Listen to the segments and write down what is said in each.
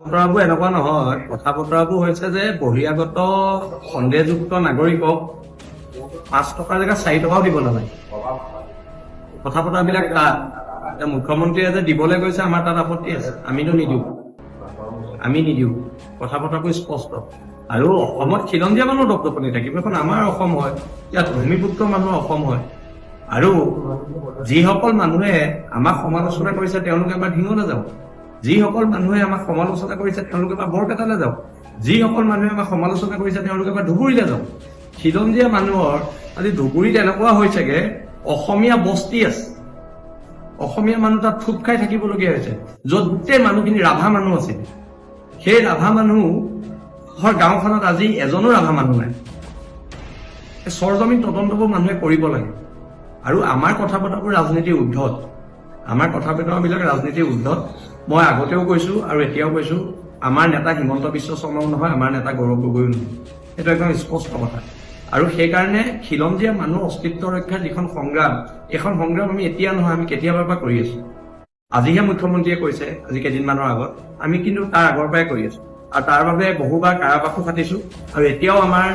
বতৰাবোৰ এনেকুৱা নহয়। কথা বতৰাবোৰ হৈছে যে বহিৰাগত সন্দেহযুক্ত নাগৰিকক 5 টকাৰ জেগাত 4 টকাও দিব নালাগে। কথা বতৰাবিলাক মুখ্যমন্ত্ৰীয়ে যে দিবলৈ গৈছে আমাৰ তাত আপত্তি আছে। আমিতো নিদিওঁ। কথা বতৰাবোৰ স্পষ্ট। আৰু অসমত খিলঞ্জীয়া মানুহ দপদপনি থাকিব। এখন আমাৰ অসম হয়, ইয়াত ভূমিপুত্ৰ মানুহৰ অসম হয়। আৰু যিসকল মানুহে আমাক সমালোচনা কৰিছে তেওঁলোকে এবাৰ ধিঙলৈ যাওক। যিসকল মানুহে আমাক সমালোচনা কৰিছে তেওঁলোকে এবাৰ বৰপেটালৈ যাওক। যিসকল মানুহে আমাক সমালোচনা কৰিছে তেওঁলোকে এবাৰ ধুবুৰীলৈ যাওক। খিলঞ্জীয়া মানুহৰ আজি ধুবুৰীত এনেকুৱা হৈছেগে অসমীয়া বস্তি আছে, অসমীয়া মানুহ তাত থুপ খাই থাকিবলগীয়া হৈছে, য'ত গোটেই মানুহখিনি ৰাভা মানুহ আছে। সেই ৰাভা মানুহৰ গাঁওখনত আজি এজনো ৰাভা মানুহ নাই। চৰজমিন তদন্তবোৰ মানুহে কৰিব লাগে। আৰু আমাৰ কথা বতৰাবোৰ ৰাজনীতিৰ উদ্ধত। আমাৰ কথা বতৰাবিলাক ৰাজনীতিৰ উদ্ধত। মই আগতেও কৈছো আৰু এতিয়াও কৈছো, আমাৰ নেতা হিমন্ত বিশ্ব শৰ্মাও নহয়, আমাৰ নেতা গৌৰৱ গগৈও নহয়। সেইটো একদম স্পষ্ট কথা। আৰু সেইকাৰণে খিলঞ্জীয়া মানুহ অস্তিত্ব ৰক্ষাৰ যিখন সংগ্ৰাম, এইখন সংগ্ৰাম আমি এতিয়া নহয়, আমি কেতিয়াবাৰ পৰা কৰি আছো। আজিহে মুখ্যমন্ত্ৰীয়ে কৈছে, আজি কেইদিনমানৰ আগত, আমি কিন্তু তাৰ আগৰ পৰাই কৰি আছো। আৰু তাৰ বাবে বহুবাৰ কাৰাবাসো খাটিছো। আৰু এতিয়াও আমাৰ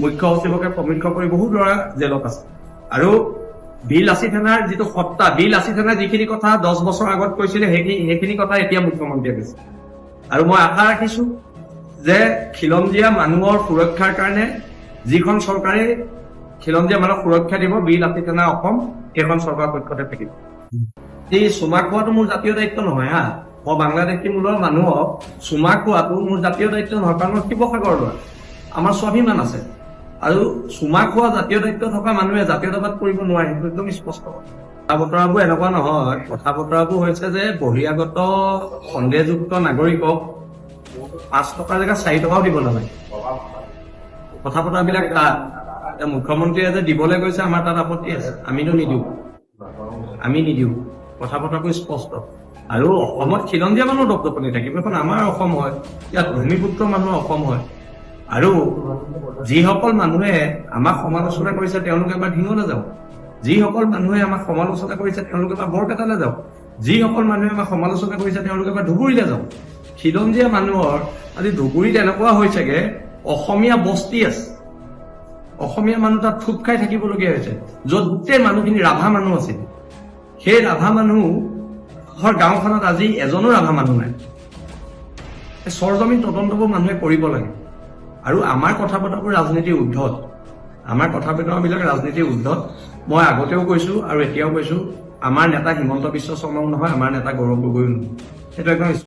মুখ্য সচিবকে সমীক্ষ কৰি বহুত ল'ৰা জেলত আছে। আৰু বিল থানাৰ যিটো সত্তা, বিল থানাৰ যিখিনি কথা 10 বছৰ আগত কৈছিলে সেইখিনি কথা এতিয়া মুখ্যমন্ত্ৰীয়ে কৈছে। আৰু মই আশা ৰাখিছো যে খিলঞ্জীয়া মানুহৰ সুৰক্ষাৰ কাৰণে যিখন চৰকাৰে খিলঞ্জীয়া মানুহক সুৰক্ষা দিব, বিল থানা অসম, সেইখন চৰকাৰৰ পক্ষতে থাকিব। এই চুমা খোৱাটো মোৰ জাতীয় দায়িত্ব নহয় হা। মই বাংলাদেশী মূলৰ মানুহক চুমা খোৱাটো মোৰ জাতীয় দায়িত্ব নহয়, কাৰণ মই শিৱসাগৰৰ ল'ৰা, আমাৰ স্বাভিমান আছে। আৰু চুমা খোৱা জাতীয় দায়িত্ব থকা মানুহে জাতীয়তাবাদ কৰিব নোৱাৰে, সেইটো একদম স্পষ্ট। কথা বতৰাবোৰ এনেকুৱা নহয়। কথা বতৰাবোৰ হৈছে যে বহিৰাগত সন্দেহযুক্ত নাগৰিকক 5 টকাৰ জেগাত 4 টকাও দিব নালাগে। কথা বতৰাবিলাক মুখ্যমন্ত্ৰীয়ে যে দিবলৈ গৈছে আমাৰ তাত আপত্তি আছে। আমিতো নিদিওঁ। কথা বতৰাবোৰ স্পষ্ট। আৰু অসমত খিলঞ্জীয়া মানুহ দপদপনি থাকিব। এখন আমাৰ অসম হয়, ইয়াত ভূমিপুত্ৰ মানুহৰ অসম হয়। আৰু যিসকল মানুহে আমাক সমালোচনা কৰিছে তেওঁলোকে এবাৰ ধিঙলৈ যাওক। যিসকল মানুহে আমাক সমালোচনা কৰিছে তেওঁলোকে এবাৰ বৰপেটালৈ যাওক। যিসকল মানুহে আমাক সমালোচনা কৰিছে তেওঁলোকে এবাৰ ধুবুৰীলৈ যাওক। খিলঞ্জীয়া মানুহৰ আজি ধুবুৰীত এনেকুৱা হৈছেগে অসমীয়া বস্তি আছে, অসমীয়া মানুহ তাত থুপ খাই থাকিবলগীয়া হৈছে, য'ত গোটেই মানুহখিনি ৰাভা মানুহ আছে। সেই ৰাভা মানুহৰ গাঁওখনত আজি এজনো ৰাভা মানুহ নাই। চৰজমিন তদন্তবোৰ মানুহে কৰিব লাগে। আৰু আমাৰ কথা বতৰাবোৰ ৰাজনীতিৰ উদ্ধত। আমাৰ কথা বতৰাবিলাক ৰাজনীতিৰ উদ্ধত। মই আগতেও কৈছো আৰু এতিয়াও কৈছো, আমাৰ নেতা হিমন্ত বিশ্ব শৰ্মাও নহয়, আমাৰ নেতা গৌৰৱ গগৈও নহয়। সেইটো একদম